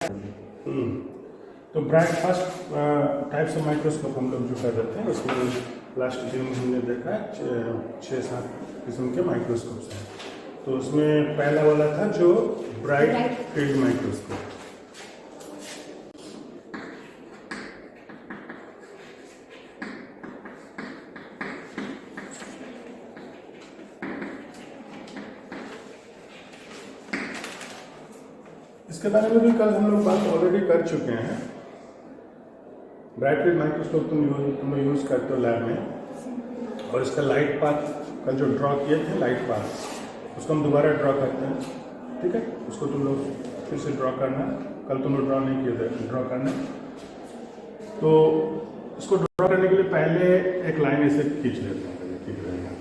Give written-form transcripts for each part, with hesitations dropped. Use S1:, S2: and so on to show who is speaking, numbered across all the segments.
S1: तो bright first types of microscope हम लोग जो कर देते हैं उसमें लास्ट दिन हमने देखा 6-7 किस्म के माइक्रोस्कोप्स हैं। तो उसमें पहला वाला था जो ब्राइट फील्ड माइक्रोस्कोप। इसके बारे में भी कल हम लोग बात ऑलरेडी कर चुके हैं। ब्राइट फील्ड माइक्रोस्कोप तुम यूज़ करते हो लैब में, और इसका लाइट पाथ कल जो ड्रॉ किए थे लाइट पाथ उसको हम दोबारा ड्रॉ करते हैं। ठीक है, उसको तुम लोग फिर से ड्रॉ करना। कल तुम लोग ड्रॉ नहीं किए थे, ड्रॉ करना। तो इसको ड्रॉ करने के लिए पहले एक लाइन ऐसे खींच लेते हैं। ठीक रहेगा,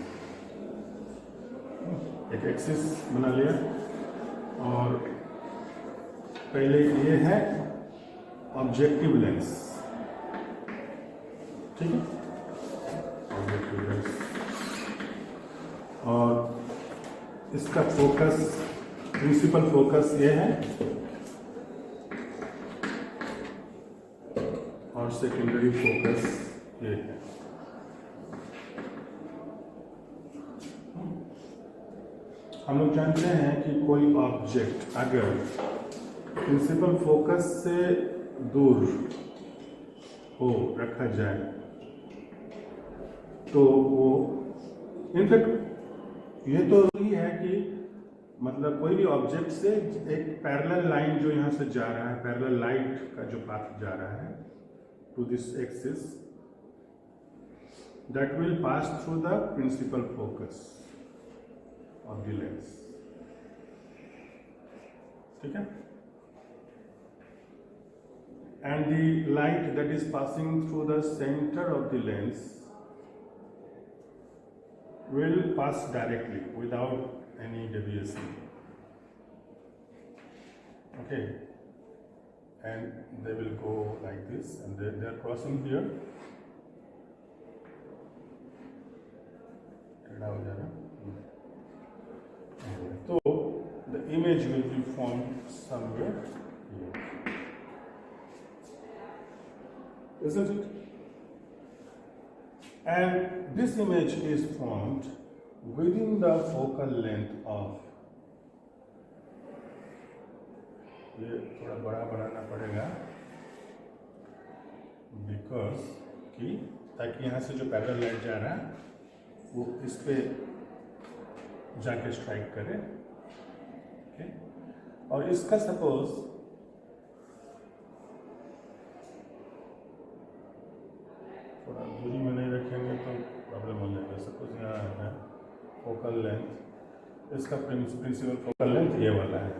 S1: एक एक्सिस बना लिया, और पहले ये है ऑब्जेक्टिव लेंस। ठीक है, ऑब्जेक्टिव लेंस, और इसका फोकस, प्रिंसिपल फोकस ये है, और सेकेंडरी फोकस ये है। हम लोग जानते हैं कि कोई ऑब्जेक्ट अगर प्रिंसिपल फोकस से दूर हो रखा जाए तो वो, इनफैक्ट ये तो ही है कि मतलब कोई भी ऑब्जेक्ट से एक पैरेलल लाइन जो यहाँ से जा रहा है, पैरेलल लाइट का जो पाथ जा रहा है to this axis, that will pass through the principal focus of the lens. ठीक है, and the light that is passing through the center of the lens will pass directly without any deviation. Okay, and they will go like this, and they are crossing here. So the image will be formed somewhere here. Isn't it? And this image is formed within the focal length of, ये थोड़ा बड़ा बनाना पड़ेगा because कि ताकि यहाँ से जो parallel light जा रहा है वो इस पे जाके स्ट्राइक करे। okay? और इसका सपोज थोड़ा दूरी में नहीं रखेंगे तो प्रॉब्लम हो जाएगा। सपोज यहाँ है फोकल लेंथ, इसका प्रिंसिपल फोकल लेंथ ये वाला है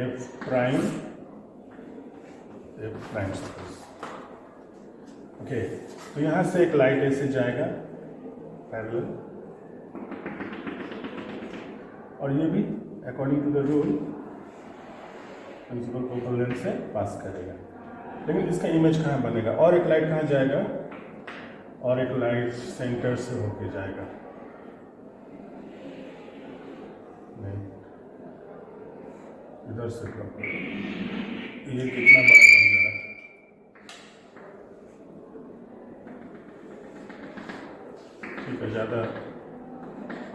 S1: एफ प्राइम सपोज। ओके, तो यहाँ से एक लाइट ऐसे जाएगा पैरेलल, और ये भी according to the rule principal focal length से पास करेगा। लेकिन इसका इमेज कहाँ बनेगा, और एक लाइट कहाँ जाएगा, और एक लाइट सेंटर से होके जाएगा। नहीं, इधर से ये कितना बड़ा बन जा रहा है। ठीक है, ज़्यादा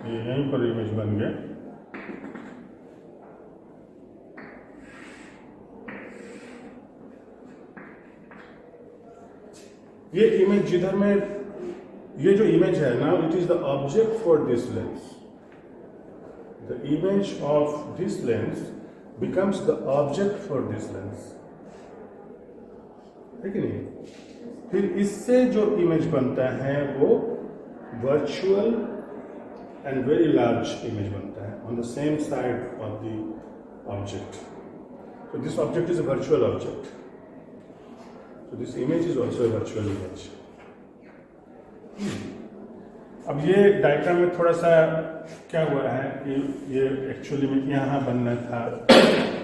S1: ये यहीं पर इमेज बन गया। ये इमेज जिधर में, ये जो इमेज है ना, it is the object for this lens. The image of this lens becomes the object for this lens, है कि नहीं? फिर इससे जो इमेज बनता है वो virtual and very large image बनता है on the same side of the object. So this object is a virtual object. So this image is also a virtual image. अब ये डायग्राम में थोड़ा सा क्या हुआ है कि ये एक्चुअली में यहाँ बनना था।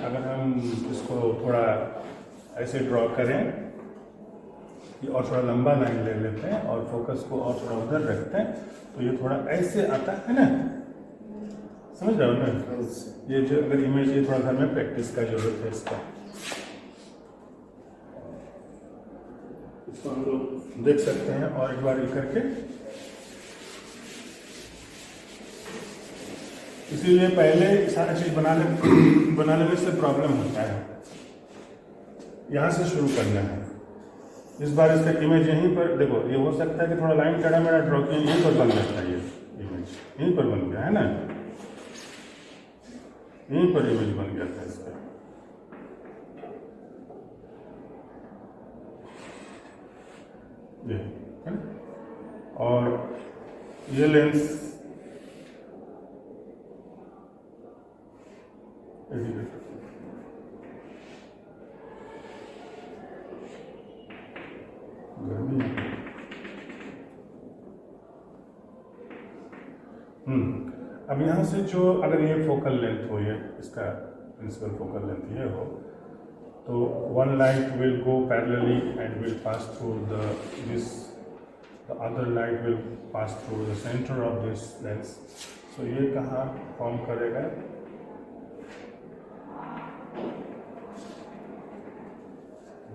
S1: अगर हम इसको थोड़ा ऐसे ड्रॉ करें कि और थोड़ा लंबा लाइन ले लेते हैं और फोकस को और थोड़ा उधर रखते हैं तो ये थोड़ा ऐसे आता है ना, समझ रहे हो ना? ये जो अगर इमेज, ये थोड़ा घर में प्रैक्टिस का जरूरत है इसका। इसको हम लोग देख सकते हैं और एक बार ये करके, इसीलिए पहले सारी चीज बनाने में से प्रॉब्लम होता है। यहाँ से शुरू करना है। इस बार इसका इमेज यहीं पर देखो, ये हो सकता है कि थोड़ा लाइन टेढ़ा मेढ़ा ड्रॉ किया, यहीं पर बन जाता है, ये इमेज यहीं पर बन गया है ना, यहीं पर इमेज बन गया था इसका। ये है ना, और ये लेंस अब यहाँ से जो अगर ये फोकल लेंथ हो, ये इसका प्रिंसिपल फोकल लेंथ ये हो, तो one light will go parallelly and will pass through the other light will pass through the center of this lens. So ये कहाँ फॉर्म करेगा,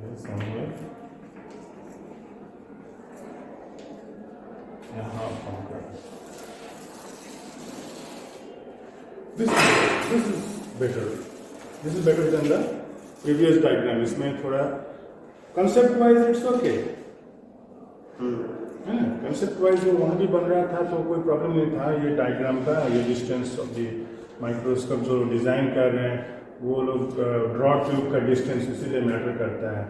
S1: ये somewhere यहाँ फॉर्म करेगा। This is better. This is better than the previous diagram. इसमें थोड़ा concept wise it's okay. है ना, concept wise जो वहाँ भी बन रहा था तो कोई प्रॉब्लम नहीं था। ये डायग्राम का, ये डिस्टेंस ऑफ द माइक्रोस्कोप जो डिज़ाइन कर रहे हैं वो लोग ड्रॉ ट्यूब का डिस्टेंस इसीलिए मैटर करता है।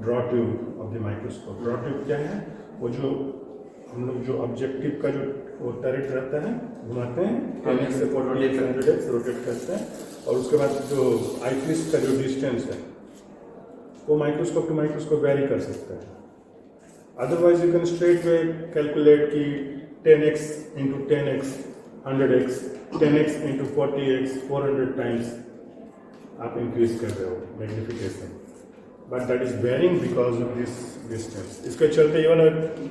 S1: Draw tube of the microscope, draw tube क्या है, वो जो हम लोग जो ऑब्जेक्टिव का जो वो टरेट रहता है, घुमाते हैं 10x से 400x रोटेट करते हैं, और उसके बाद जो आई पीस का जो डिस्टेंस है वो माइक्रोस्कोप टू माइक्रोस्कोप वेरी कर सकता है। Otherwise you can straight way calculate कि 10x into 10x 100x 10x into 40x 400 times आप इंक्रीज कर रहे हो magnification, but that is varying because of this distance. इसके चलते ये वाला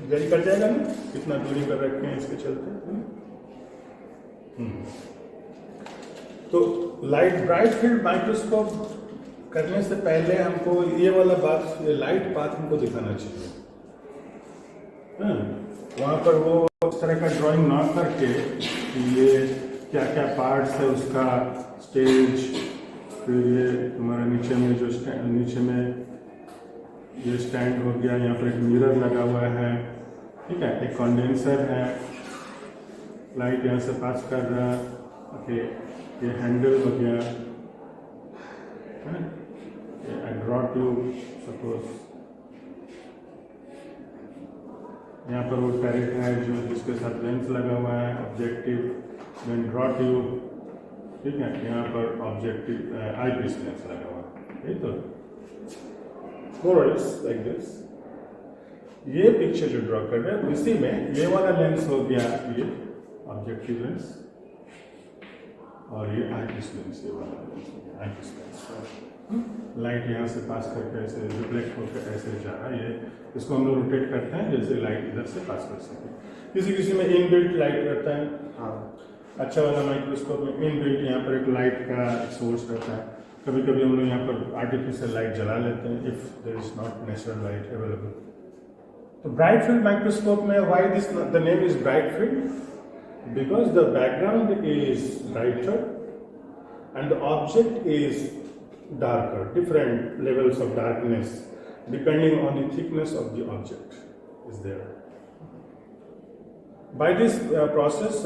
S1: वेरी कर जाएगा ना, कितना दूरी पर रखे हैं इसके चलते। तो लाइट ब्राइट फील्ड माइक्रोस्कोप करने से पहले हमको ये वाला बात, ये लाइट पाथ हमको दिखाना चाहिए। वहाँ पर वो उस तरह का ड्राइंग ना करके कि ये क्या क्या पार्ट्स है उसका, स्टेज, फिर ये तुम्हारा नीचे में जो नीचे में ये स्टैंड हो गया, यहाँ पर एक मिरर लगा हुआ है, ठीक है, एक कंडेंसर है, लाइट यहाँ से पास कर रहा है, ओके, ये हैंडल हो गया है ना, ये ड्रॉ ट्यूब सपोज, यहाँ पर वो टैरेट है जो जिसके साथ लेंस लगा हुआ है, ऑब्जेक्टिव, देन ड्रॉ ट्यूब, ठीक है, यहाँ पर ऑब्जेक्टिव आई पीस लेंस लगा हुआ है, यही तो लाइक दिस। ये पिक्चर जो ड्रॉ कर रहे हैं इसी में ये वाला लेंस हो गया, ये ऑब्जेक्टिव लेंस, और ये आई पीस लेंस, ये वाला लेंस हो गया आई पीस लेंस। लाइट यहाँ से पास करके ऐसे रिफ्लेक्ट होकर ऐसे जा रहा है, ये इसको हम लोग रोटेट करते हैं जैसे लाइट इधर से पास कर सके। किसी किसी में इनबिल्ट लाइट रहता है, हाँ, अच्छा वाला माइक्रोस्कोप में इनबिल्ट यहाँ पर एक लाइट का सोर्स रहता है। कभी कभी हम लोग यहाँ पर आर्टिफिशियल लाइट जला लेते हैं if there is not natural light available. तो ब्राइट फील्ड माइक्रोस्कोप में why this the name is bright field, because the background is brighter and the object is darker, different levels of darkness depending on the thickness of the object is there. By this process,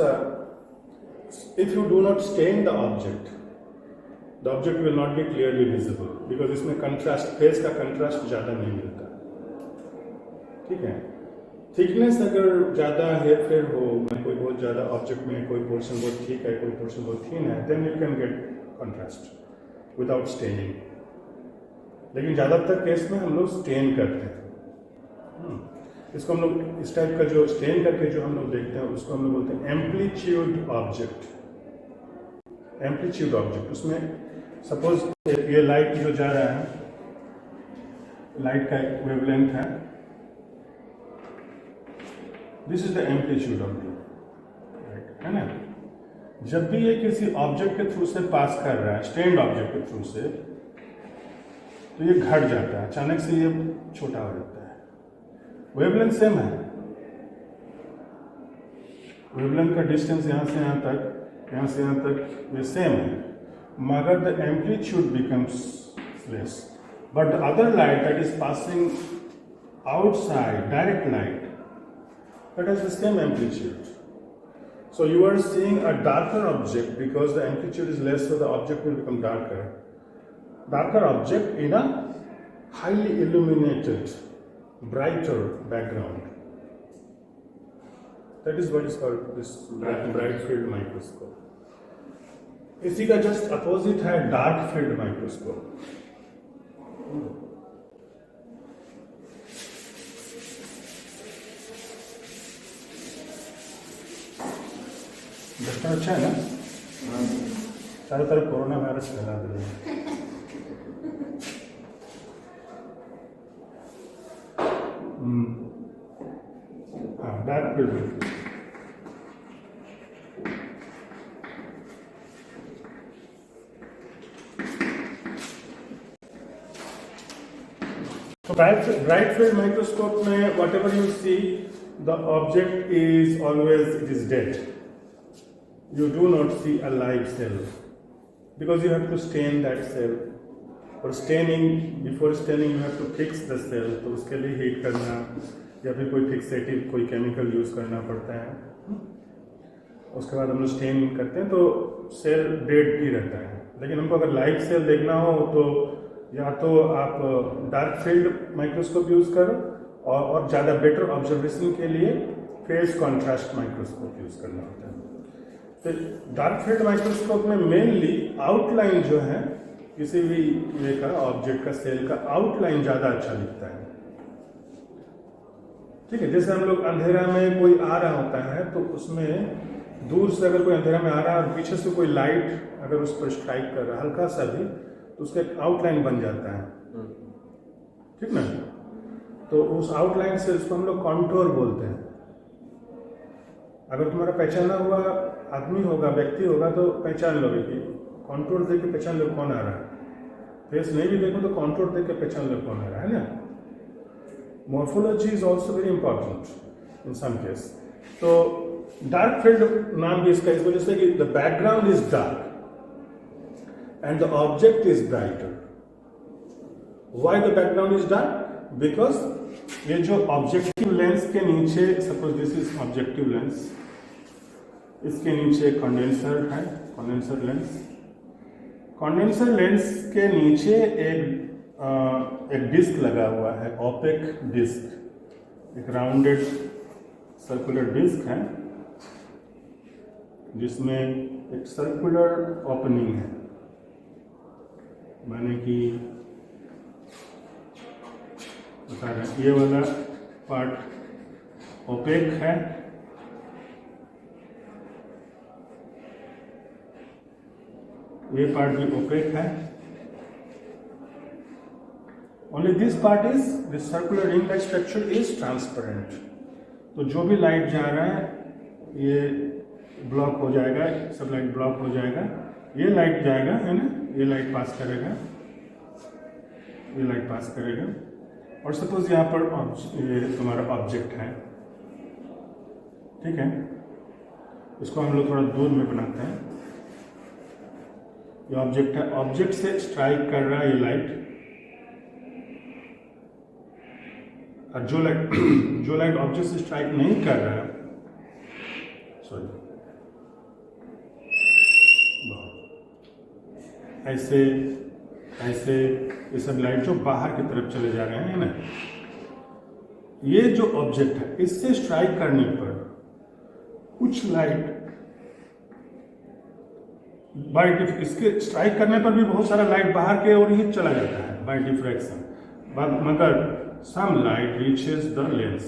S1: if you do not stain the object will not be clearly visible because इसमें contrast, face का contrast ज़्यादा नहीं मिलता, ठीक है। Thickness अगर ज़्यादा हेर फेर हो, कोई बहुत ज़्यादा ऑब्जेक्ट में कोई पोर्शन बहुत थिक है, कोई पोर्शन बहुत थिन है, then you can get contrast without staining. लेकिन ज़्यादातर केस में हम लोग स्टेन करते हैं। इसको हम लोग इस टाइप का जो स्टेन करके जो हम लोग देखते हैं उसको हम लोग बोलते हैं एम्पलीट्यूड ऑब्जेक्ट। एम्पलीट्यूड ऑब्जेक्ट, उसमें सपोज ये लाइट जो जा रहा है, लाइट का एक वेवलेंथ है, this is the amplitude of light, है ना। जब भी ये किसी ऑब्जेक्ट के थ्रू से पास कर रहा है, स्टेन्ड ऑब्जेक्ट के थ्रू से, तो ये घट जाता है, अचानक से ये छोटा हो जाता है, वेवलेंथ सेम है, वेवलेंथ का डिस्टेंस यहाँ से यहाँ तक, यहाँ से यहाँ तक ये सेम है, मगर the amplitude becomes less. But the other light that is passing outside, direct light, that has the same amplitude. So you are seeing a darker object because the amplitude is less, so the object will become darker. Darker object in a highly illuminated, brighter background. That is what is called this bright field microscope. इसी का just opposite है dark field microscope. अच्छा है ना, चारों तरफ corona virus फैला दे रहे हैं. हाँ, डार्क फील्ड. तो ब्राइट फील्ड माइक्रोस्कोप में whatever you see, the object is always, it is dead. You do not see a live cell because you have to stain that cell. For staining, before staining you have to fix the cell. तो उसके लिए heat करना या फिर कोई fixative कोई chemical use करना पड़ता है. उसके बाद हम लोग स्टेन करते हैं तो सेल डेड ही रहता है. लेकिन हमको अगर लाइव सेल देखना हो तो या तो आप डार्क फील्ड माइक्रोस्कोप यूज करो और ज़्यादा बेटर ऑब्जर्वेशन के लिए फेज कॉन्ट्रास्ट माइक्रोस्कोप यूज करना होता है. तो डार्क फील्ड माइक्रोस्कोप में मेनली आउटलाइन जो है किसी भी ये का ऑब्जेक्ट का सेल का आउटलाइन ज़्यादा अच्छा दिखता है. ठीक है, जैसे हम लोग अंधेरा में कोई आ रहा होता है तो उसमें दूर से अगर कोई अंधेरा में आ रहा है और पीछे से कोई लाइट अगर उस पर स्ट्राइक कर रहा है हल्का सा भी, तो उसका एक आउटलाइन बन जाता है. ठीक ना, तो उस आउटलाइन से उसको हम लोग कॉन्टोर बोलते हैं. अगर तुम्हारा पहचाना हुआ आदमी होगा, व्यक्ति होगा, तो पहचान लोगे कि कॉन्टोर देख के पहचान लो कौन आ रहा है. फेस नहीं भी देखो तो कॉन्टोर देख के पहचान लो कौन आ रहा है ना. Morphology is also very important in some case. तो डार्क फील्ड नाम भी इसका इस वजह से कि the background is dark and the object is brighter. Why the background is dark? Because ये जो ऑब्जेक्टिव लेंस के नीचे, suppose this is objective lens, इसके नीचे कंडेंसर है, कंडेंसर लेंस. कंडेंसर लेंस के नीचे एक डिस्क लगा हुआ है, ओपेक डिस्क, एक राउंडेड सर्कुलर डिस्क है जिसमें एक सर्कुलर ओपनिंग है. माने कि बता रहे ये वाला पार्ट ओपेक है, ये पार्ट भी ओपेक है. Only this part is, this circular ring like structure is transparent. तो जो भी लाइट जा रहा है ये ब्लॉक हो जाएगा, सब लाइट ब्लॉक हो जाएगा. ये लाइट जाएगा है ना, ये लाइट पास करेगा, ये लाइट पास करेगा. और सपोज यहाँ पर ये तुम्हारा ऑब्जेक्ट है, ठीक है, इसको हम लोग थोड़ा दूर में बनाते हैं. ये ऑब्जेक्ट है, ऑब्जेक्ट से स्ट्राइक कर रहा है ये लाइट, और जो लाइट ऑब्जेक्ट से स्ट्राइक नहीं कर रहा है, सॉरी, ऐसे ऐसे ये सब लाइट जो बाहर की तरफ चले जा रहे हैं ना, ये जो ऑब्जेक्ट है इससे स्ट्राइक करने पर कुछ लाइट बाय इसके स्ट्राइक करने पर भी बहुत सारा लाइट बाहर के ओर ही चला जाता है बाय डिफ्रैक्शन, मगर some light reaches the lens.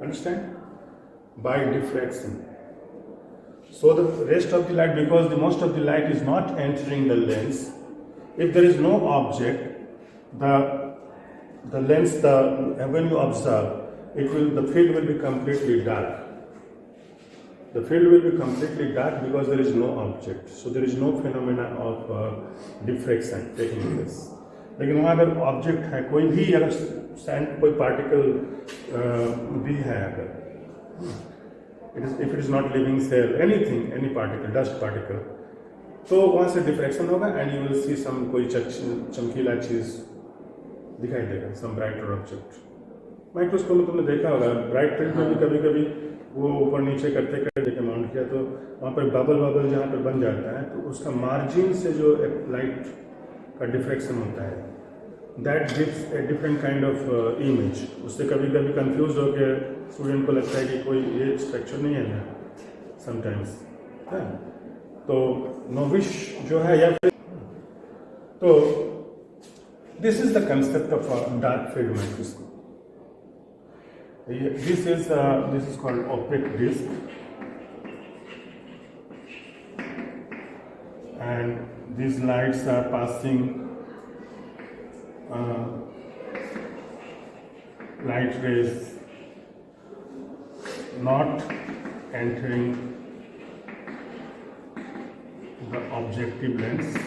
S1: Understand? By diffraction. So the rest of the light, because the most of the light is not entering the lens, if there is no object, the lens, when you observe, the field will be completely dark. The field will be completely dark because there is no object. So there is no phenomena of diffraction taking place. लेकिन वहाँ अगर object है कोई भी, अगर sand कोई particle भी है, अगर if it is not living cell, anything, any particle, dust particle, तो वहाँ से डिफ्रैक्शन होगा and you will see some कोई चमकीला चीज़ दिखाई देगा, सम ब्राइटर ऑब्जेक्ट। माइक्रोस्कोप में तुमने देखा होगा, ब्राइट फील्ड में भी कभी कभी वो ऊपर नीचे करते करते माउंट किया तो वहाँ पर बबल जहाँ पर बन जाता है, तो उसका मार्जिन से जो लाइट का डिफ्रैक्शन होता है, that gives a different kind of image. उससे कभी कभी कंफ्यूज होकर स्टूडेंट को लगता है कि कोई ये स्ट्रक्चर नहीं है ना, समटाइम्स है। तो नोविश जो है, या फिर तो this is the concept of dark field microscope. This is called opaque disc, and these lights are passing light rays, not entering the objective lens.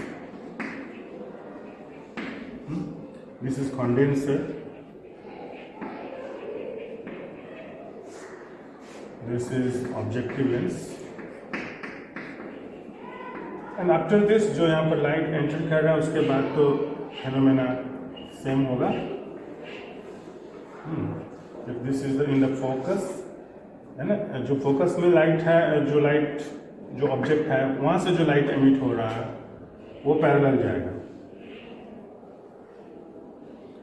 S1: This is condenser. This is objective lens, and after this जो यहाँ पर light enter कर रहा है उसके बाद तो phenomena same होगा। If this is in the focus, है ना, जो फोकस में लाइट है, जो ऑब्जेक्ट है वहाँ से जो लाइट एमिट हो रहा है वो पैरेलल जाएगा,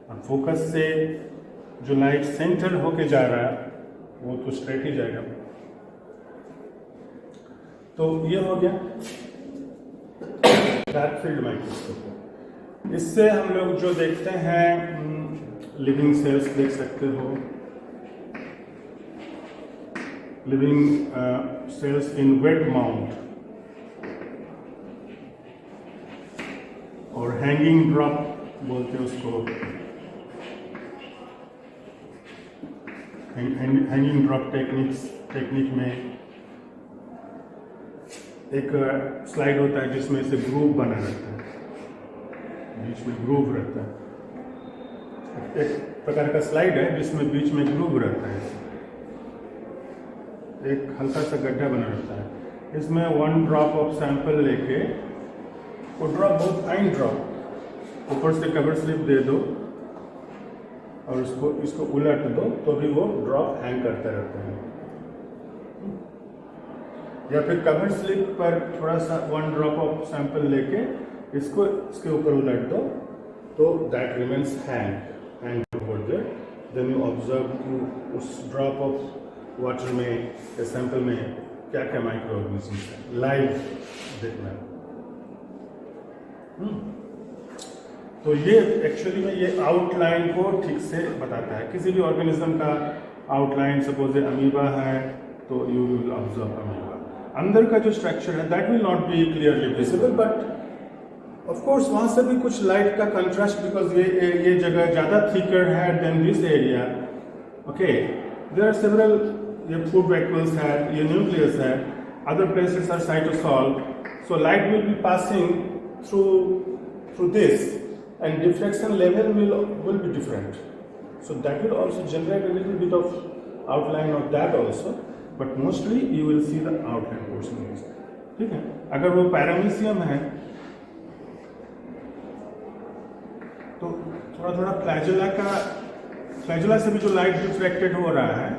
S1: और फोकस से जो लाइट सेंटर होके जा रहा है वो तो स्ट्रेट ही जाएगा। तो ये हो गया डार्क फील्ड माइक्रोस्कोप। इससे हम लोग जो देखते हैं, लिविंग सेल्स देख सकते हो, लिविंग सेल्स इन वेट माउंट, और हैंगिंग ड्रॉप बोलते हैं उसको, हैंगिंग ड्रॉप टेक्निक में एक स्लाइड होता है जिसमें से ग्रूव बना रहता है, बीच में ग्रूव रहता है, एक प्रकार का स्लाइड है जिसमें बीच में ग्रूव रहता है, एक हल्का सा गड्ढा बना रहता है। इसमें 1 ड्रॉप ऑफ सैंपल लेके, वो ड्रॉप बहुत फाइन ड्रॉप, ऊपर से कवर स्लिप दे दो और इसको उलट दो तो भी वो ड्रॉप हैंग करते रहते हैं, या फिर कवर स्लिप पर थोड़ा सा 1 ड्रॉप ऑफ सैंपल लेके इसके ऊपर उलट दो तो that remains hang over there. Then you observe कि उस ड्रॉप ऑफ वाटर में या सैंपल में क्या क्या माइक्रो ऑर्गेनिज्म है, लाइव देखना। तो ये एक्चुअली में ये आउटलाइन को ठीक से बताता है। किसी भी ऑर्गेनिज्म का आउटलाइन, सपोज अमीबा है तो यू विल ऑब्जर्व अमीबा, अंदर का जो स्ट्रक्चर है that will not be clearly visible, but of course वहाँ से भी कुछ लाइट का कंट्रास्ट, बिकॉज ये जगह ज़्यादा थिकर है then this area. Okay, there are several, ये फूड वैक्यूल्स है, ये न्यूक्लियस है, other places are cytosol, so light will be passing through this and diffraction level will be different, so that will also generate a little bit of outline of that also, but mostly you will see the outline portion is, ठीक है। अगर वो paramecium है तो थोड़ा थोड़ा flagella से भी जो लाइट डिफ्रैक्टेड हो रहा है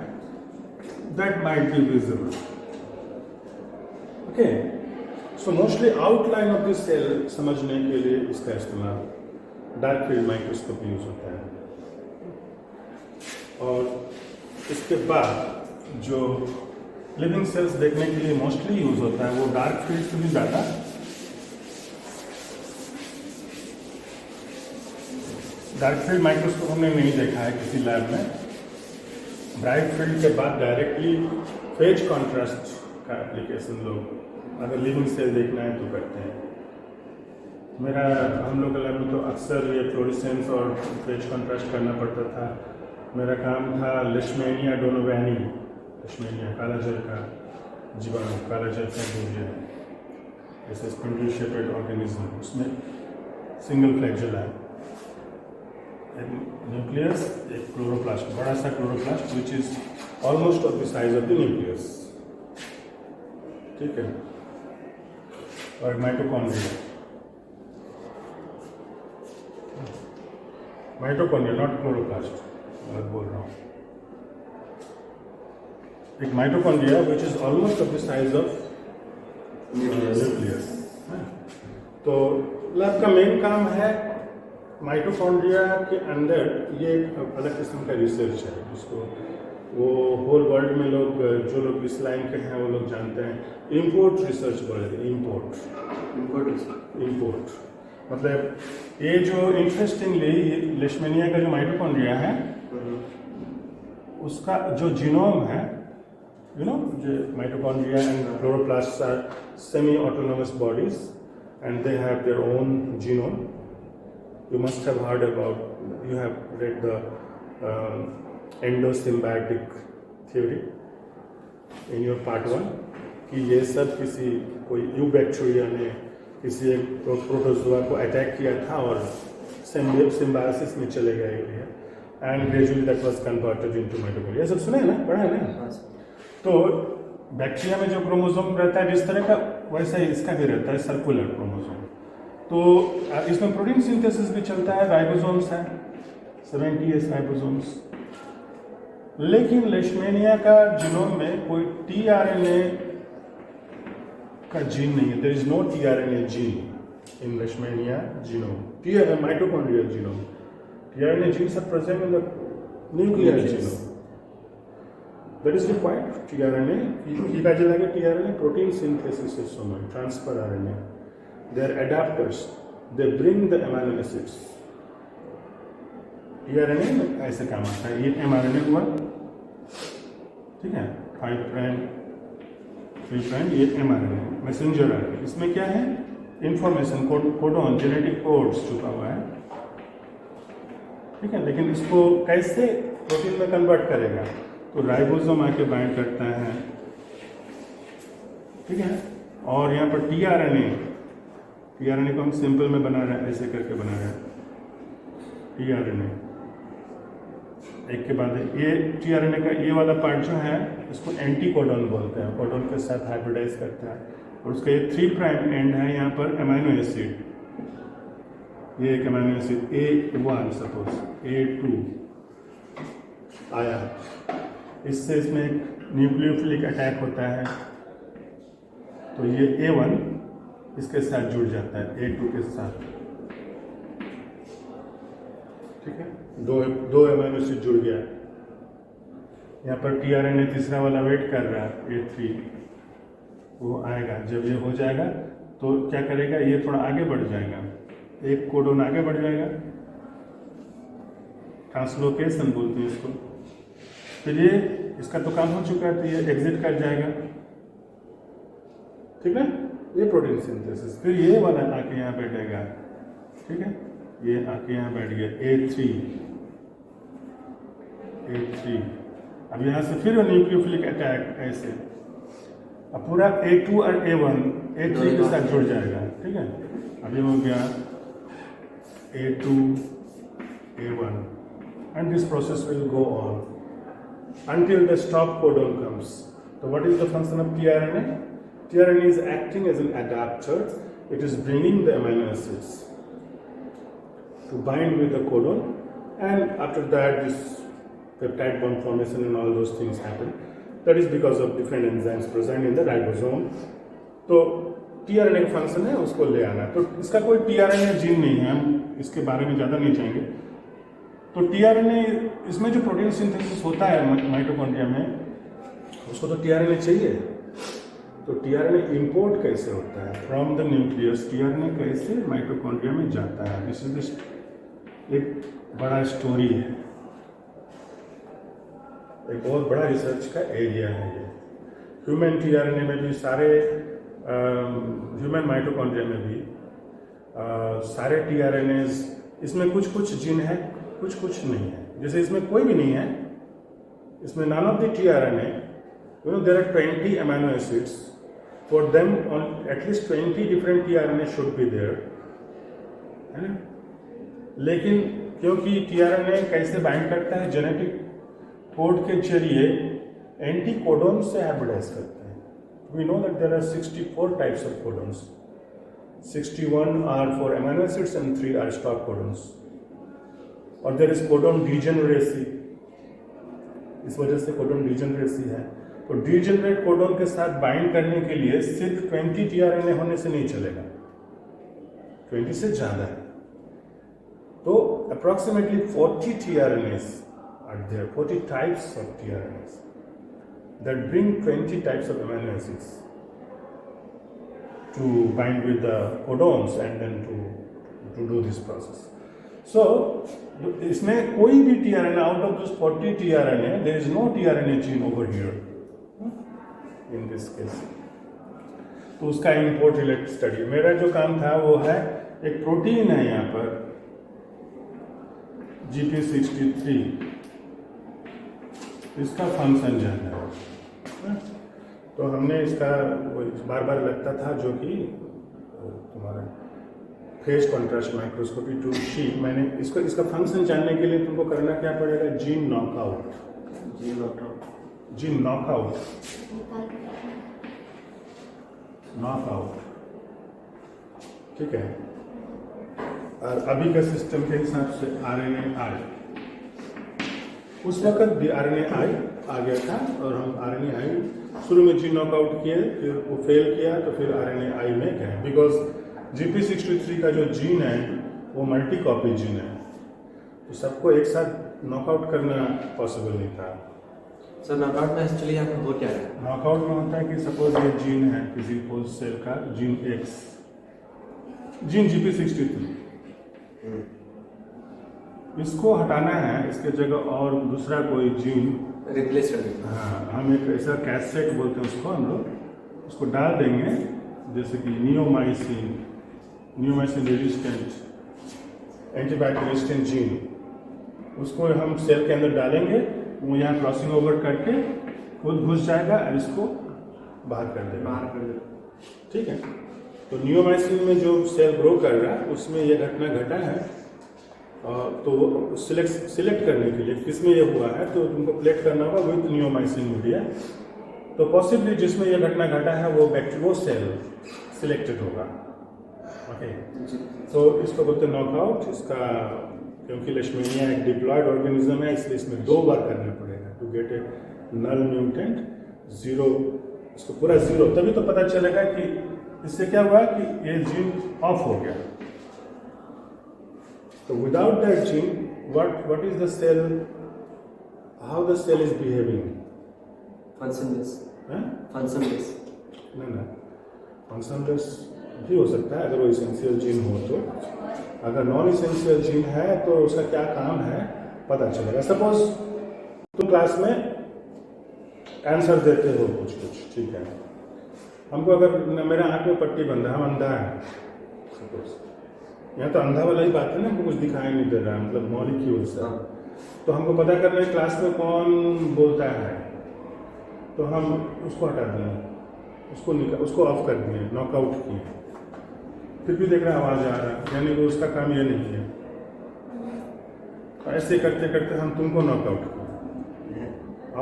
S1: that might be visible, okay। so mostly outline of this cell समझने के लिए इसका इस्तेमाल डार्क फील्ड माइक्रोस्कोप यूज होता है। और इसके बाद जो लिविंग सेल्स देखने के लिए मोस्टली यूज होता है वो डार्क फील्ड से भी ज़्यादा डार्क फील्ड माइक्रोस्कोप हमने नहीं देखा है किसी लैब में। ब्राइट फील्ड के बाद डायरेक्टली फेज कॉन्ट्रास्ट का एप्लीकेशन लोग अगर लिविंग सेल देखना है तो करते हैं। हम लोग लैब में तो अक्सर ये फ्लोरेसेंस और फेज कॉन्ट्रास्ट करना पड़ता था। मेरा काम था लेशमेनिया डोनोवैनी, लेशमेनिया काला जल का जीवाणु, काला जल फैक्टोरिया, जैसे स्पिंडल शेपेड ऑर्गेनिज्म, उसमें सिंगल फ्लैगेला है एक न्यूक्लियस, एक क्लोरोप्लास्ट, बड़ा सा chloroplast which is almost of the size of the nucleus, ठीक है, और माइटोकॉन्ड्रिया, माइटोकॉन्ड्रिया नॉट क्लोरोप्लास्ट, गलत बोल रहा हूँ, एक mitochondria which is almost of the size of nucleus. तो लैब का मेन काम है माइटोकॉन्ड्रिया के अंदर, ये एक अलग किस्म का रिसर्च है जिसको वो होल वर्ल्ड में लोग, जो लोग इस लाइन के हैं वो लोग जानते हैं, इम्पोर्ट रिसर्च बोले जाते हैं। इम्पोर्ट मतलब ये जो इंटरेस्टिंगली लेशमेनिया का जो माइटोकॉन्ड्रिया है उसका जो जीनोम है, you know, mitochondria and chloroplasts are semi-autonomous bodies and they have their own genome. You must have heard about, you have read the endosymbiotic theory in your part 1 कि ये सब किसी कोई यूबैक्टीरिया ने किसी एक प्रोटोजोआ को अटैक किया था और सिम्बायोसिस में चले गए and gradually that was converted into mitochondria. सब सुना है ना, पढ़ा है ना? तो बैक्टीरिया में जो क्रोमोसोम रहता है जिस तरह का, वैसा ही इसका भी रहता है, सर्कुलर क्रोमोसोम। तो इसमें प्रोटीन सिंथेसिस भी चलता है, राइबोसोम्स हैं, 70 राइबोसोम्स। लेकिन लेशमेनिया का जीनोम में कोई टीआरएनए का जीन नहीं है। There is no tRNA gene in Leishmania genome, mitochondrial genome. TRNA genes are present in the nuclear genome. That is required. tRNA, কি কাজে লাগে tRNA? Protein synthesis এর সময় transfer RNA. They are adapters. They bring the amino acids. tRNA में ऐसे काम आता है। ये mRNA हुआ, ठीक है, 5 प्राइम 3 प्राइम, ये mRNA मैसेंजर RNA। इसमें क्या है? इंफॉर्मेशन कोडोन, जेनेटिक कोड्स छुपा हुआ है, ठीक है। लेकिन इसको कैसे प्रोटीन में कन्वर्ट करेगा? तो राइबोसोम आके बाइंड करता है, ठीक है। और यहाँ पर टीआरएनए को हम सिंपल में बना रहे हैं, ऐसे करके बना रहे हैं टीआरएनए, एक के बाद ये टीआरएनए का ये वाला पार्ट जो है इसको एंटी कोडोन बोलते हैं, कोडोन के साथ हाइब्रिडाइज करता है। और उसका ये 3 प्राइम एंड है यहाँ पर अमाइनो एसिड, ये एक amino acid A1 suppose A2 आया, इससे इसमें एक न्यूक्लियोफिलिक अटैक होता है, तो ये A1 इसके साथ जुड़ जाता है A2 के साथ, ठीक है। दो अमीनो एसिड जुड़ गया। यहाँ पर टीआरएनए तीसरा वाला वेट कर रहा है, A3 वो आएगा। जब ये हो जाएगा तो क्या करेगा, ये थोड़ा आगे बढ़ जाएगा, एक कोडोन आगे बढ़ जाएगा, ट्रांसलोकेशन बोलते हैं इसको। फिर ये इसका तो काम हो चुका है, तो ये एग्जिट कर जाएगा, ठीक है, ये प्रोटीन सिंथेसिस। फिर ये वाला आके यहाँ बैठेगा, ठीक है, ये आके यहाँ बैठ गया A3। अब यहाँ से फिर न्यूक्लियोफिलिक अटैक ऐसे, अब पूरा A2 और A3 के साथ जुड़ जाएगा, ठीक है। अब ये हो गया A2 A1 and this process will go on until the stop codon comes. So what is the function of tRNA? tRNA is acting as an adapter. It is bringing the amino acids to bind with the codon, and after that this peptide bond formation and all those things happen. That is because of different enzymes present in the ribosome. तो tRNA का function है उसको ले आना। तो इसका कोई tRNA gene नहीं है, हम इसके बारे में ज़्यादा नहीं जाएंगे। तो टीआरएनए, इसमें जो प्रोटीन सिंथेसिस होता है माइटोकॉन्ड्रिया में, उसको तो टीआरएनए चाहिए। तो टीआरएनए इंपोर्ट कैसे होता है फ्रॉम द न्यूक्लियस, टीआरएनए कैसे माइटोकॉन्ड्रिया में जाता है, दिस इज एक बड़ा स्टोरी है, एक बहुत बड़ा रिसर्च का एरिया है ये। ह्यूमन टीआरएनए में भी सारे, ह्यूमन माइटोकॉन्ड्रिया में भी सारे टीआरएनएज, इसमें कुछ कुछ जीन है, कुछ कुछ नहीं है। जैसे इसमें कोई भी नहीं है, इसमें none of the tRNA, you know, there are 20 amino acids. For them, on at least 20 different tRNA should be there, है ना? लेकिन क्योंकि टीआरएनए कैसे बाइंड करता है, जेनेटिक कोड के जरिए एंटी कोडोन से हाइब्रिडाइज करते हैं. We know that there are 64 types of codons. 61 are for amino acids and 3 are stop codons. और देयर इज कोडोन डीजेनरेसी. इस वजह से कोडोन डीजेनरेसी है. तो डीजेनरेट कोडोन के साथ बाइंड करने के लिए सिर्फ 20 टीआरएनए होने से नहीं चलेगा, 20 से ज़्यादा है. तो approximately 40 TRNAs are there, 40 types of TRNAs that bring 20 types of amino acids to bind with the codons and then to do this process. So, इसमें कोई भी TRNA out of those 40 TRNA, there is no TRNA gene over here in this case. तो उसका import related study. मेरा जो काम था वो है एक प्रोटीन है यहाँ पर GP63, इसका फंक्शन जानना है. तो हमने इसका वो बार बार लगता था जो कि तुम्हारा फेस कॉन्ट्रास्ट माइक्रोस्कोपी टू सी. मैंने इसका फंक्शन जानने के लिए तुमको करना क्या पड़ेगा, जीन नॉकआउट. ठीक है. और अभी का सिस्टम के हिसाब से RNAi, उस वक्त भी RNAi आ गया था और हम RNAi शुरू में जीन नॉकआउट किए, फिर वो फेल किया तो फिर RNAi में गए. बिकॉज GP63 का जो जीन है वो मल्टी कॉपी जीन है, तो सबको एक साथ नॉकआउट करना पॉसिबल नहीं था.
S2: सर नॉकआउट में एक्चुअली यहाँ पर हो क्या है?
S1: नॉकआउट में होता है कि सपोज ये जीन है किसी कोष सेल का, जीन X, जीन GP63, इसको हटाना है, इसके जगह और दूसरा कोई जीन
S2: रिप्लेस कर देंगे.
S1: हाँ, हम एक ऐसा कैसेट बोलते हैं उसको, हम लोग उसको डाल देंगे, जैसे कि neomycin resistant, antibiotic resistant gene, उसको हम सेल के अंदर डालेंगे, वो यहाँ क्रॉसिंग ओवर करके खुद घुस जाएगा और इसको बाहर कर देगा. ठीक है. तो नियोमाइसिन में जो सेल ग्रो कर रहा है उसमें ये घटना घटा है. तो सिलेक्ट करने के लिए किस में ये हुआ है तो तुमको प्लेट करना होगा विथ नियोमाइसिन मीडिया. तो पॉसिबली जिसमें ये घटना घटा है वो बैक्टीरियो सेल सिलेक्टेड होगा. ओके. तो इसको बोलते हैं नॉकआउट. इसका क्योंकि लेशमेनिया एक डिप्लॉयड ऑर्गेनिज्म है इसलिए इसमें 2 बार करना पड़ेगा to get a null mutant zero. इसको पूरा जीरो, तभी तो पता चलेगा कि इससे क्या हुआ कि ये जीन ऑफ हो गया. तो without that gene what is the cell, how the cell is behaving?
S2: Functionless.
S1: ना फंक्शनलेस भी हो सकता है अगर वो इसेंशियल जीन हो तो. अगर नॉन इसेंशियल जीन है तो उसका क्या काम है पता चलेगा. सपोज तुम क्लास में आंसर देते हो कुछ, ठीक है, हमको अगर मेरा आँख में पट्टी बंधा, हम अंधा है सपोज, यहाँ तो अंधा वाला ही बात है ना, हमको कुछ दिखाई नहीं दे रहा है, मतलब मॉलिक्यूल्स है. तो हमको पता करना है क्लास में कौन बोलता है, तो हम उसको हटा दें, उसको ऑफ कर दिए, नॉकआउट किए, फिर भी देख रहे आवाज़ आ रहा है, यानी कि उसका काम ये नहीं है. ऐसे करते करते हम तुमको नॉकआउट किए,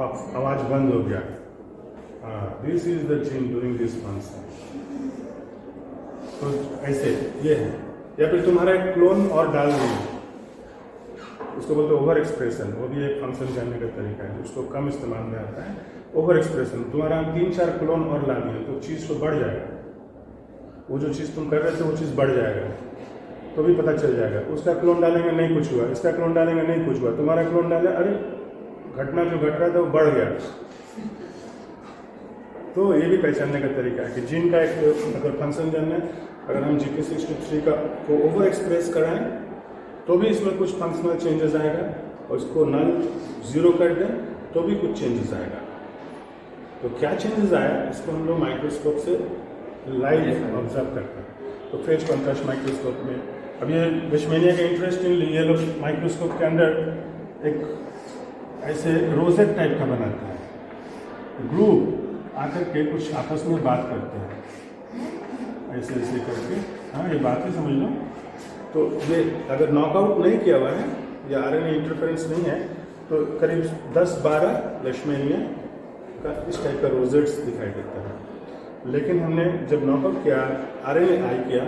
S1: ऑफ, आवाज़ बंद हो गया. This is the gene doing this function. तो ऐसे ये है. या फिर तुम्हारा एक क्लोन और डाल दिए, उसको बोलते हैं ओवर एक्सप्रेशन. वो भी एक फंक्शन जानने का तरीका है, उसको कम इस्तेमाल में आता है. ओवर एक्सप्रेशन, तुम्हारा हम 3-4 क्लोन और ला दिए तो चीज़ तो बढ़ जाएगा. वो जो चीज़ तुम कर रहे थे वो चीज़ बढ़ जाएगा, तो भी पता चल जाएगा. उसका क्लोन डालेंगे नहीं कुछ हुआ, इसका क्लोन डालेंगे नहीं कुछ हुआ, तुम्हारा क्लोन डाले अरे घटना जो घट रहा था वो बढ़ गया. तो ये भी पहचानने का तरीका है कि जीन का एक अगर फंक्शन जानना है, अगर हम GP63 को ओवर एक्सप्रेस कराएं तो भी इसमें कुछ फंक्शनल चेंजेस आएगा, और इसको नल जीरो कर दें तो भी कुछ चेंजेस आएगा. तो क्या चेंजेस आया इसको हम लोग माइक्रोस्कोप से लाइव ऑब्जर्व करते हैं. तो फेज कॉन्ट्रास्ट माइक्रोस्कोप में अब ये लेशमेनिया का इंटरेस्टिंगली ये लोग माइक्रोस्कोप के अंदर एक ऐसे रोजेट टाइप का बनाता है, ग्रुप आकर के कुछ आपस में बात करते हैं ऐसे ऐसे करके. हाँ, ये बात ही समझ लो. तो ये अगर नॉकआउट नहीं किया हुआ है या आरएनए इंटरफेरेंस नहीं है, तो करीब 10-12 लेशमैनिया का इस टाइप का रोजेट्स दिखाई देता है। लेकिन हमने जब नॉकआउट किया, आरएनए आई किया,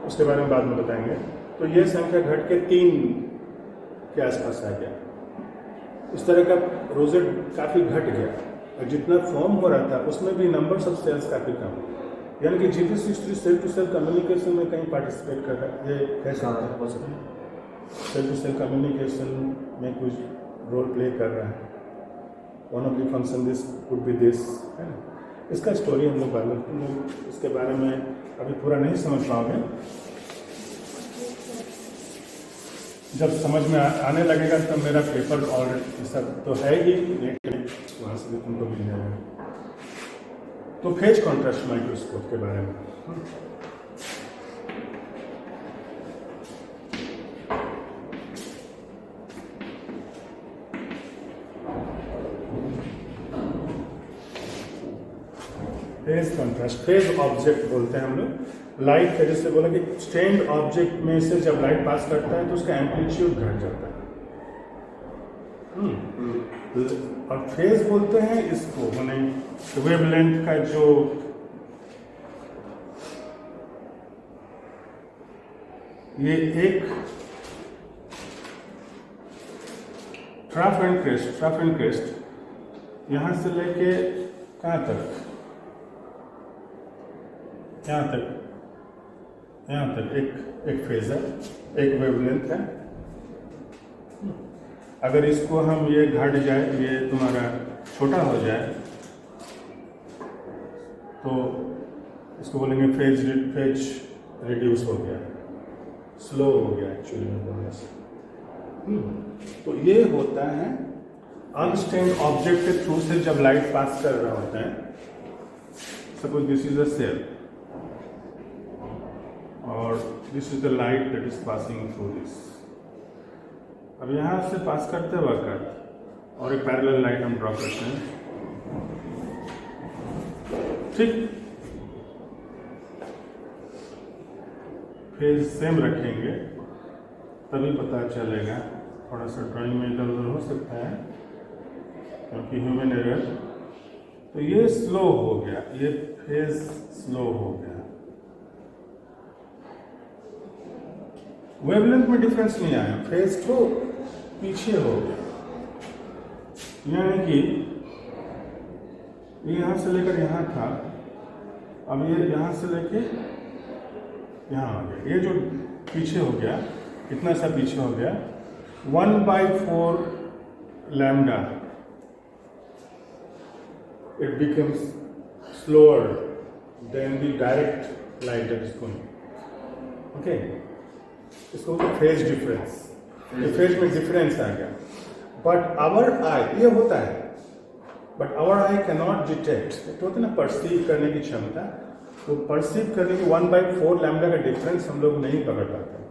S1: उसके बारे में बाद में बताएंगे, तो ये संख्या घट के 3 के आसपास आ गया। इस तरह का रोजेट काफ़ी घट गया, और जितना फॉर्म हो रहा था उसमें भी नंबर्स ऑफ सेल्स काफ़ी कम, यानी कि GP63 cell to cell communication में कहीं पार्टिसिपेट कर रहा है, ये कैसे हो सकता है? सेल टू सेल कम्युनिकेशन में कुछ रोल प्ले कर रहा है। One of the function this could be this, है ना। इसका स्टोरी हम लोग बाद में, इसके बारे में अभी पूरा नहीं समझ पाओगे, जब समझ में आने लगेगा तो मेरा पेपर और सब तो है ही, वहाँ से भी तुमको मिल जाएगा। तो फेज कॉन्ट्रास्ट माइक्रोस्कोप के बारे में, फेज कॉन्ट्रास्ट, फेज ऑब्जेक्ट बोलते हैं हम लोग। लाइट का जैसे बोला कि स्टैंड ऑब्जेक्ट में से जब लाइट पास करता है तो उसका एम्पलीट्यूड घट जाता है। और फेज बोलते हैं इसको, माने वेवलेंथ का जो ये एक ट्रफ एंड क्रेस्ट यहां से लेके कहां तक, यहाँ तक एक फेज है, एक वेवलेंथ है। अगर इसको हम ये घट जाए, ये तुम्हारा छोटा हो जाए, तो इसको बोलेंगे फेज रिड्यूस हो गया, स्लो हो गया एक्चुअली में बोलने से। तो ये होता है अनस्टैंड ऑब्जेक्ट के थ्रू से जब लाइट पास कर रहा होता है। Suppose this is a cell और this is the light that is passing through this. अब यहाँ से पास करते वक्त और एक पैरेलल लाइट हम ड्रॉ करते हैं, ठीक, फेज सेम रखेंगे तभी पता चलेगा। थोड़ा सा ड्राइंग में इधर उधर हो सकता है क्योंकि ह्यूमन एरर। तो ये स्लो हो गया, ये फेज स्लो हो गया। वेवलेंथ में डिफरेंस नहीं आया, फेज तो पीछे हो गया, यानी कि ये यहाँ से लेकर यहाँ था, अब ये यहाँ से लेके यहाँ आ गया। ये जो पीछे हो गया, कितना सा पीछे हो गया, 1/4 lambda, it becomes slower than the direct light that is going. Okay, इसको बोलते फेज डिफरेंस, फेज में डिफरेंस आ गया। बट आवर आई, ये होता है, but our eye can not detect, तो होता है ना परसीव करने की क्षमता, तो परसीव करने की 1/4 लैम्डा का डिफरेंस हम लोग नहीं पकड़ पाते।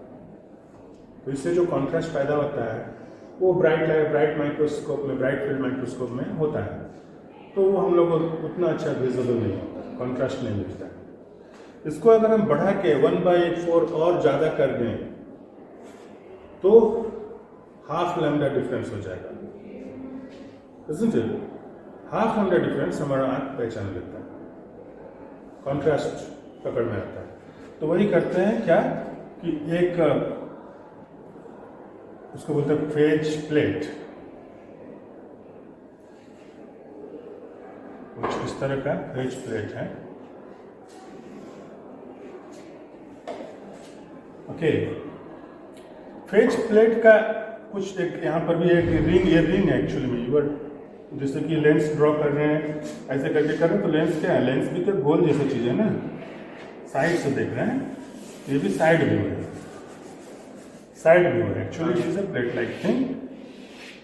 S1: तो इससे जो कॉन्ट्रास्ट पैदा होता है वो ब्राइट माइक्रोस्कोप में, ब्राइट फील्ड माइक्रोस्कोप में होता है, तो वो हम लोग को उतना अच्छा विजिबल नहीं होता, कॉन्ट्रास्ट नहीं मिलता है। इसको अगर हम बढ़ा के 1/4 और ज़्यादा कर दें तो हाफ लैम्डा डिफरेंस हो जाएगा, isn't it? Half lambda difference हमारा आँख पहचान लेता है, कॉन्ट्रास्ट पकड़ में आता है। तो वही करते हैं क्या कि एक उसको बोलते हैं फेज प्लेट, कुछ इस तरह का फेज प्लेट है। ओके, फेज प्लेट का कुछ एक यहाँ पर भी एक रिंग, ये रिंग है एक्चुअली में। यूर जैसे कि लेंस ड्रॉ कर रहे हैं, ऐसे करके कर रहे हैं, तो लेंस क्या है, लेंस भी तो गोल जैसी चीज़ है ना, साइड से देख रहे हैं, ये भी साइड व्यू है, साइड व्यू है। Actually it is a plate like thing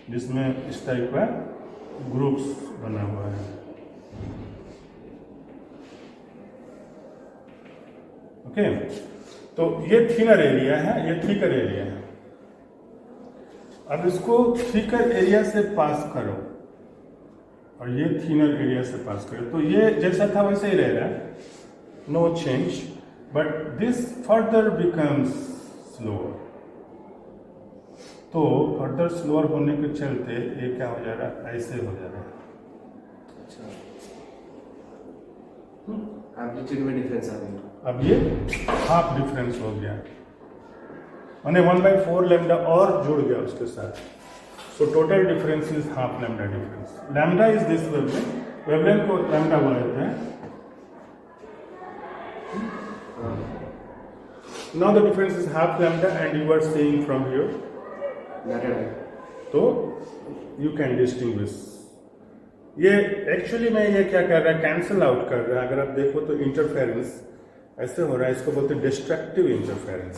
S1: जिसमें इस टाइप का ग्रुप्स बना हुआ है। ओके, तो ये थिनर एरिया है, ये थिकर एरिया है। अब इसको थिकर एरिया से पास करो और ये थिनर एरिया से पास करो, तो ये जैसा था वैसे ही रह रहा है, no change, but this further becomes slower. तो फर्दर स्लोअर होने के चलते ये क्या हो जा रहा है, ऐसे हो जा रहा है।
S2: अच्छा, एम्पलीट्यूड में डिफरेंस आ गया।
S1: अब ये हाफ डिफरेंस हो गया, मैंने 1/4 लैम्डा और जुड़ गया उसके साथ। So total difference is half lambda difference. Lambda is this wavelength, wavelength को लैम्डा बोलते हैं। Now the difference is half lambda and you are seeing from here, तो you can distinguish। ये एक्चुअली में ये क्या कर रहा है, कैंसिल आउट कर रहा है। अगर आप देखो तो इंटरफेरेंस ऐसे हो रहा है, इसको बोलते हैं डिस्ट्रक्टिव इंटरफेरेंस।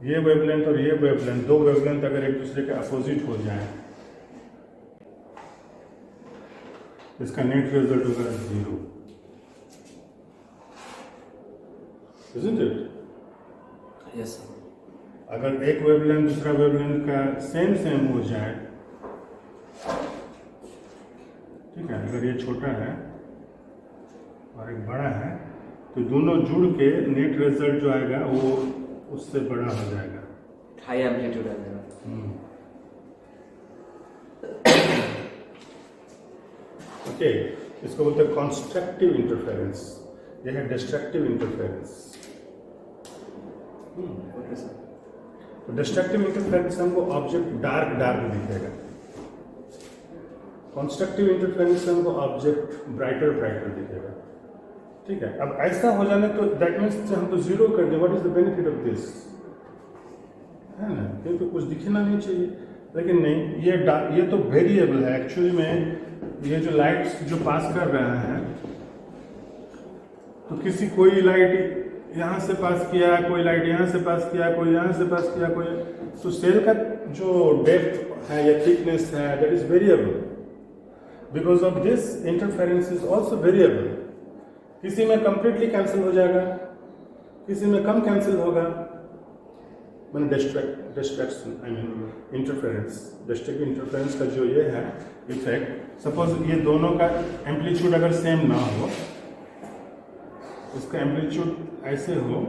S1: ये वेवलेंथ और ये वेवलेंथ, दो वेवलेंथ अगर एक दूसरे के अपोजिट हो जाए, इसका नेट रिजल्ट होगा 0, isn't it?
S2: Yes sir।
S1: अगर एक वेवलेंथ दूसरा वेवलेंथ का सेम हो जाए, ठीक है, अगर ये छोटा है और एक बड़ा है, तो दोनों जुड़ के नेट रिजल्ट जो आएगा वो उससे बड़ा हो जाएगा,
S2: हाई एम्पलीट्यूड आ जाएगा।
S1: ओके, इसको बोलते हैं कंस्ट्रक्टिव इंटरफेरेंस, यह है डिस्ट्रक्टिव इंटरफेरेंस।
S2: Okay sir.
S1: तो डिस्ट्रक्टिव इंटरफेरेंस हमको ऑब्जेक्ट डार्क दिखेगा, कंस्ट्रक्टिव इंटरफेरेंस से हमको ऑब्जेक्ट ब्राइटर दिखेगा। ठीक है, अब ऐसा हो जाने तो दैट मीन्स हम तो 0 कर दें, what is the benefit of this, है ना, क्योंकि कुछ दिखना नहीं चाहिए। लेकिन नहीं, ये तो वेरिएबल है एक्चुअली में। ये जो लाइट्स जो पास कर रहा है, तो कोई लाइट यहाँ से पास किया, कोई लाइट यहाँ से पास किया, कोई यहाँ से पास किया, कोई, तो सेल का जो डेप्थ है या थिकनेस है, that is variable. Because of this interference is also variable. किसी में कंप्लीटली कैंसिल हो जाएगा, किसी में कम कैंसिल होगा। मैंने distraction I mean interference, destructive interference का जो ये है इफेक्ट, सपोज ये दोनों का एम्पलीट्यूड अगर सेम ना हो, इसका एम्पलीट्यूड ऐसे हो,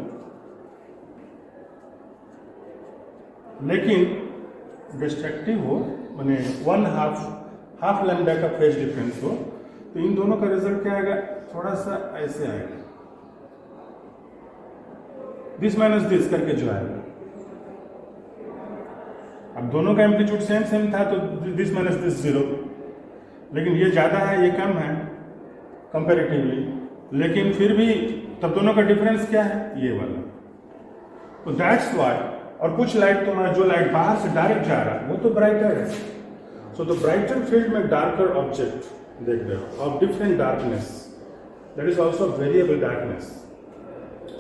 S1: लेकिन डिस्ट्रक्टिव हो, माने हाफ लैम्डा का फेज डिफरेंस हो, तो इन दोनों का रिजल्ट क्या आएगा, थोड़ा सा ऐसे आएगा, दिस माइनस दिस करके जो आएगा। अब दोनों का एम्पलीट्यूड सेम था, तो दिस माइनस दिस 0, लेकिन ये ज़्यादा है, ये कम है कंपैरेटिवली, लेकिन फिर भी तब दोनों का डिफरेंस क्या है, ये वाला। तो दैट्स व्हाई। और कुछ लाइट तो जो लाइट बाहर से डायरेक्ट जा रहा है वो तो ब्राइटर है। सो द ब्राइटर फील्ड में डार्कर ऑब्जेक्ट देख रहे हो of different darkness, that is also variable darkness.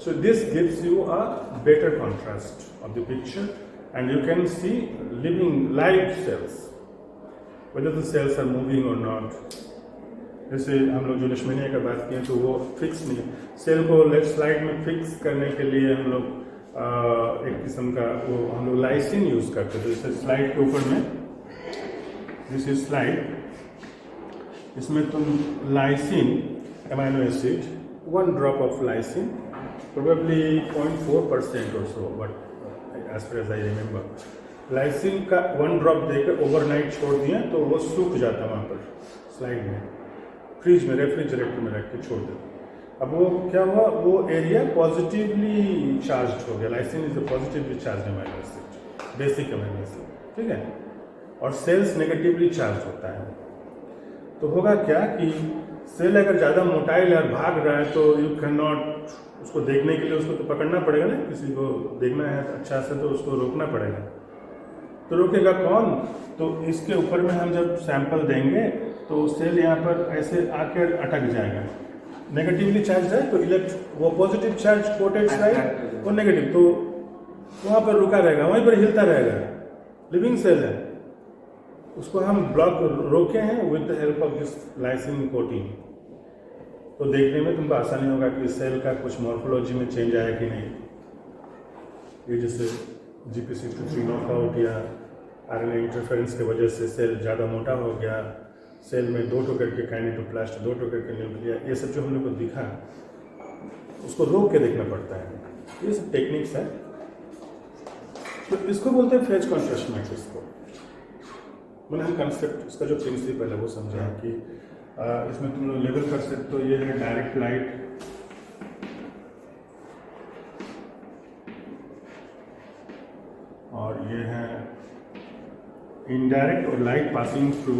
S1: So this gives you a better contrast of the picture and you can see living live cells, whether the cells are moving or not। जैसे हम लोग जो लेशमैनिया का बात किए तो वो fix नहीं, सेल को लेफ्ट स्लाइड में फिक्स करने के लिए हम लोग एक किस्म का वो हम लोग लाइसिन यूज़ करते थे। जैसे स्लाइड के ऊपर में, दिस इज स्लाइड, इसमें तुम lysine amino acid, 1 drop of lysine, probably 0.4% और so, but as far as I remember, lysine का 1 ड्रॉप देकर ओवरनाइट छोड़ दिया तो वो सूख जाता वहाँ पर स्लाइड में, फ्रिज में रेफ्रिजरेटर में रख के छोड़ देते। अब वो क्या हुआ, वो एरिया पॉजिटिवली चार्ज हो गया। Lysine is a positively charge amino acid, basic amino acid, ठीक है, और सेल्स नेगेटिवली चार्ज होता है। तो होगा क्या कि सेल अगर ज़्यादा मोटाइल और भाग रहा है तो यू कैन नॉट, उसको देखने के लिए उसको तो पकड़ना पड़ेगा ना, किसी को देखना है अच्छा से तो उसको रोकना पड़ेगा। तो रोकेगा कौन, तो इसके ऊपर में हम जब सैंपल देंगे तो सेल यहाँ पर ऐसे आकर अटक जाएगा। नेगेटिवली चार्ज है तो वो पॉजिटिव चार्ज कोटेड साइड, वो नेगेटिव, तो वहाँ पर रुका रहेगा, वहीं पर हिलता रहेगा। लिविंग सेल है, उसको हम ब्लॉक रोके हैं with the help of this lysine coating. तो देखने में तुमको आसानी होगा कि सेल का कुछ मॉर्फोलॉजी में चेंज आया कि नहीं। ये जैसे GP63 नॉकआउट या RNA इंटरफेरेंस की वजह से सेल ज़्यादा मोटा हो गया, सेल में 2 टुकड़े के काइनेटोप्लास्ट, 2 टुकड़े के न्यूक्लिया, ये सब जो हम लोग को दिखा, उसको रोक के देखना पड़ता है। ये सब टेक्निक्स है। तो इसको बोलते हैं फेज कॉन्ट्रास्ट माइक्रोस्कोप। मैंने हम कंसेप्ट, इसका जो प्रिंसिपल है वो समझा है कि इसमें तुम लोग लेवल कर सकते हो। ये है डायरेक्ट लाइट, और ये है इनडायरेक्ट और light passing through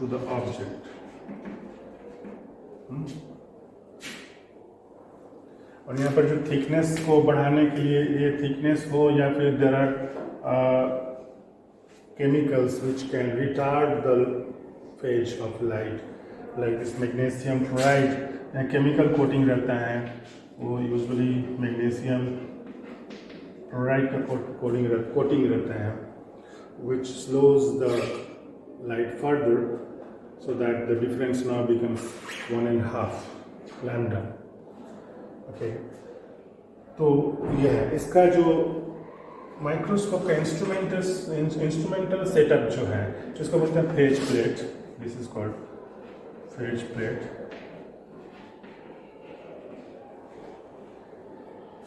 S1: the object. और यहाँ पर जो थिकनेस को बढ़ाने के लिए, ये थिकनेस हो या फिर there are chemicals which can retard the phase of light, like this magnesium chloride, यहाँ केमिकल कोटिंग रहता है, वो यूजुअली मैग्नीशियम क्लोराइड का कोटिंग रहता है, which slows the light further so that the difference now becomes 1.5 lambda. Okay. तो यह है इसका जो माइक्रोस्कोप का इंस्ट्रूमेंटल सेटअप जो है, जिसको बोलते हैं phase plate. This is called phase plate,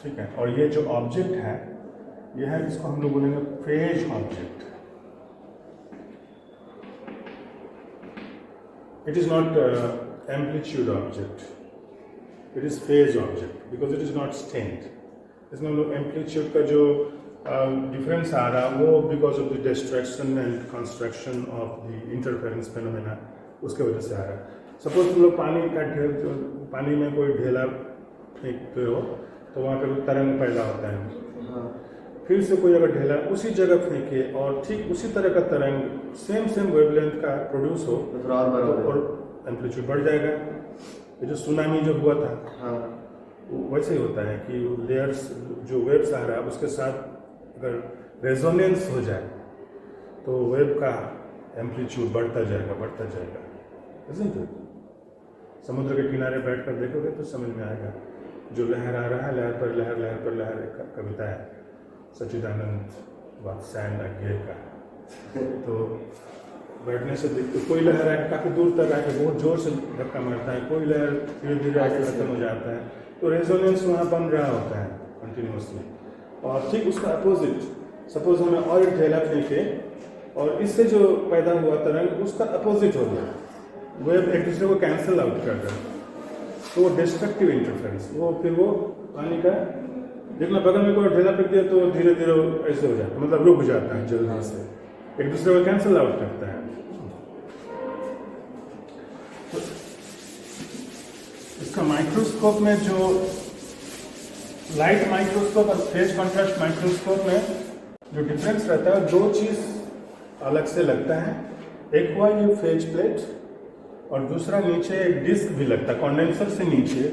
S1: ठीक है। और ये जो ऑब्जेक्ट है, ये है, इसको हम लोग बोलेंगे phase object. It is not amplitude object, it is phase object because it is not stained. इसमें हम लोग amplitude का जो difference आ रहा वो because of the destruction and construction of the interference phenomena, उसके वजह से आ रहा है। Suppose तुम लोग पानी में कोई ढेला फेंकते हो तो वहाँ पर तरंग पैदा होता है। फिर से कोई अगर ढेला उसी जगह फेंके और ठीक उसी तरह का तरंग सेम वेवलेंथ का प्रोड्यूस हो तो और एम्पलीट्यूड बढ़ जाएगा। ये जो सुनामी जो हुआ था, वैसे ही होता है कि लेयर्स जो वेव्स आ रहा है उसके साथ अगर रेजोनेंस हो जाए तो वेव का एम्पलीट्यूड बढ़ता जाएगा। समुद्र के किनारे बैठकर देखोगे तो समझ में आएगा, जो लहर आ रहा है, लहर पर लहर एक कविता है सच्चिदानंद सैंड अज्ञे का। तो बैठने से देखते कोई लहर आके काफ़ी दूर तक आके बहुत जोर से धक्का मारता है, कोई लहर धीरे धीरे आके खत्म हो जाता है, तो रेजोनेंस वहाँ बन रहा होता है कंटिन्यूसली। और ठीक उसका अपोजिट, सपोज हमें और एक ढेला फेंके और इससे जो पैदा हुआ तरंग उसका अपोजिट हो गया, वेव एक दूसरे को कैंसिल आउट कर रहा है, तो वो डिस्ट्रक्टिव इंटरफेरेंस, वो फिर वो पानी का देखना बगल में कोई ढेला फेंक दिया तो धीरे धीरे ऐसे हो जाता है, मतलब रुक जाता है जल्दी से, एक दूसरे को कैंसिल आउट करता है। तो इसका माइक्रोस्कोप में जो लाइट माइक्रोस्कोप और फेज कॉन्ट्रास्ट माइक्रोस्कोप में जो डिफरेंस रहता है, दो चीज अलग से लगता है। एक हुआ ये फेज प्लेट और दूसरा नीचे एक डिस्क भी लगता है कंडेंसर से नीचे।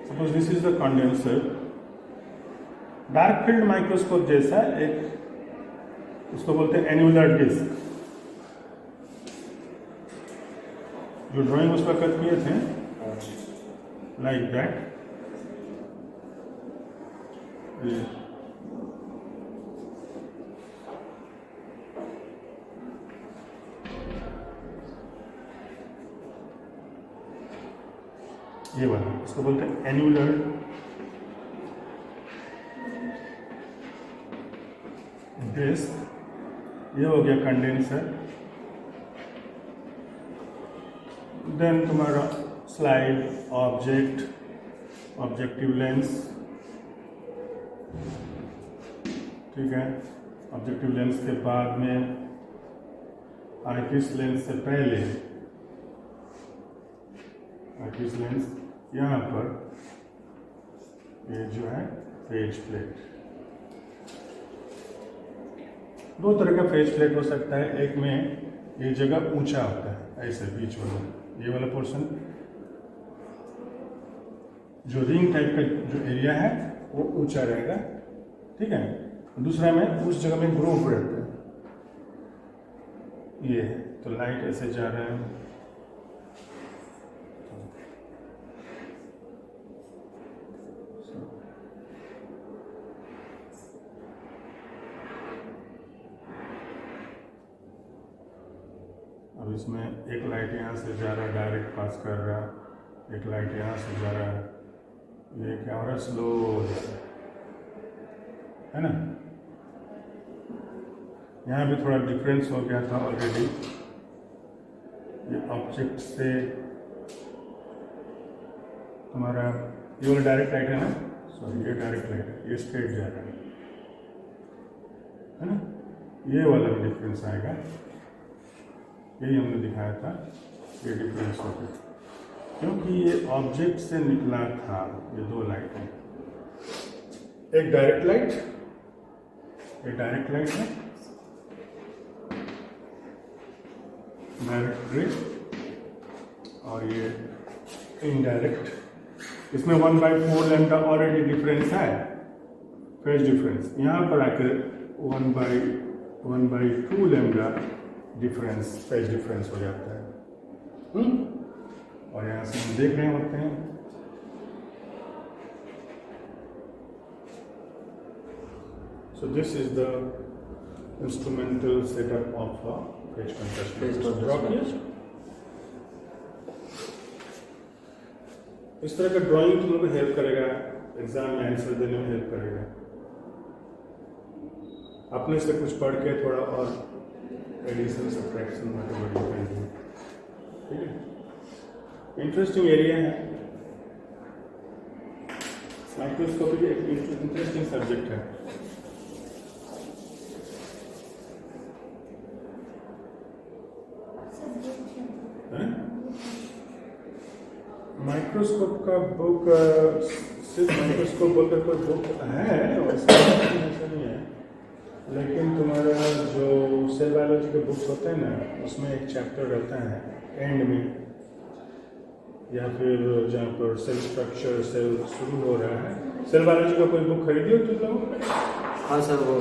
S1: Suppose this is the condenser, dark field microscope जैसा एक, उसको बोलते हैं एन्युलर डिस्क। जो ड्राइंग उस वक्त किए थे लाइक दैट, ये वाला, इसको बोलते हैं एन्युलर डिस्क। ये हो गया कंडेंसर। देन तुम्हारा स्लाइड, ऑब्जेक्ट, ऑब्जेक्टिव लेंस, ठीक है। ऑब्जेक्टिव लेंस के बाद में आईपीस लेंस से पहले आईपीस लेंस, यहाँ पर ये जो है फेज प्लेट। दो तरह का फेज प्लेट हो सकता है, एक में ये जगह ऊंचा होता है ऐसे बीच वाला, ये वाला पोर्शन जो रिंग टाइप का जो एरिया है वो ऊंचा रहेगा, ठीक है। दूसरा में उस जगह में ग्रूव रहता है, ये है, तो लाइट ऐसे जा रहा है, अब इसमें एक लाइट यहाँ से जा रहा, डायरेक्ट पास कर रहा, एक लाइट यहाँ से जा रहा है, ये कैमरा स्लो हो जाता है ना। यहाँ भी थोड़ा डिफरेंस हो गया था ऑलरेडी, ये ऑब्जेक्ट से हमारा ये वाला डायरेक्ट लाइट है ना, सॉरी ये डायरेक्ट लाइट है, ये स्ट्रेट जा रहा है ना, ये वाला भी डिफरेंस आएगा, यही हमने दिखाया था, ये डिफरेंस हो गया क्योंकि ये ऑब्जेक्ट से निकला था। ये दो लाइट है, एक डायरेक्ट लाइट, एक डायरेक्ट लाइट है, डायरेक्ट रे, और ये इनडायरेक्ट। इसमें 1/4 लैम्डा ऑलरेडी डिफरेंस है, फेज डिफरेंस। यहाँ पर आकर 1/2 लैम्डा डिफरेंस, फेज डिफरेंस हो जाता है। और यहाँ से हम देख रहे होते हैं so this is the instrumental setup of a phase contrast meter. इस तरह का ड्राइंग तुम लोग को हेल्प करेगा, एग्जाम में आंसर देने में हेल्प करेगा। अपने से कुछ पढ़ के थोड़ा और एडिशन सब्ट्रैक्शन मैथमेटिक्स, ठीक है, इंटरेस्टिंग एरिया है। माइक्रोस्कोपी एक इंटरेस्टिंग सब्जेक्ट है। माइक्रोस्कोप का बुक सिर्फ माइक्रोस्कोप बोलकर कोई बुक है वैसे ऐसा नहीं है, लेकिन तुम्हारा जो सेल बायोलॉजी के बुक्स होते हैं ना, उसमें एक चैप्टर रहता है एंड में, या फिर जहाँ पर सेल स्ट्रक्चर, सेल शुरू हो रहा है। सेल बायोलॉजी का कोई बुक खरीदी हो तुम लोग?
S2: हाँ सर, वो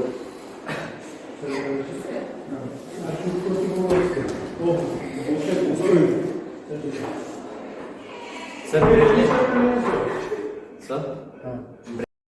S2: सर